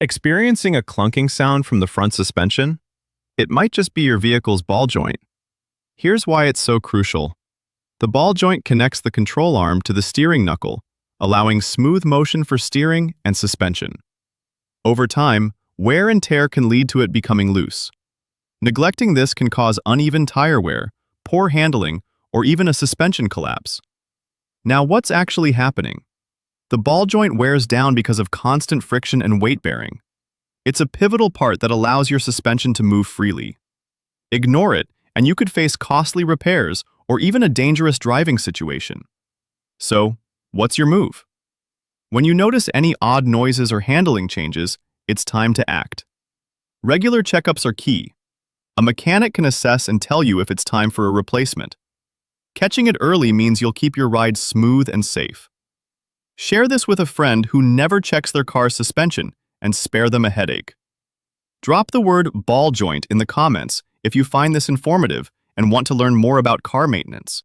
Experiencing a clunking sound from the front suspension? It might just be your vehicle's ball joint. Here's why it's so crucial. The ball joint connects the control arm to the steering knuckle, allowing smooth motion for steering and suspension. Over time, wear and tear can lead to it becoming loose. Neglecting this can cause uneven tire wear, poor handling, or even a suspension collapse. Now, what's actually happening? The ball joint wears down because of constant friction and weight bearing. It's a pivotal part that allows your suspension to move freely. Ignore it, and you could face costly repairs or even a dangerous driving situation. So, what's your move? When you notice any odd noises or handling changes, it's time to act. Regular checkups are key. A mechanic can assess and tell you if it's time for a replacement. Catching it early means you'll keep your ride smooth and safe. Share this with a friend who never checks their car's suspension and spare them a headache. Drop the word ball joint in the comments if you find this informative and want to learn more about car maintenance.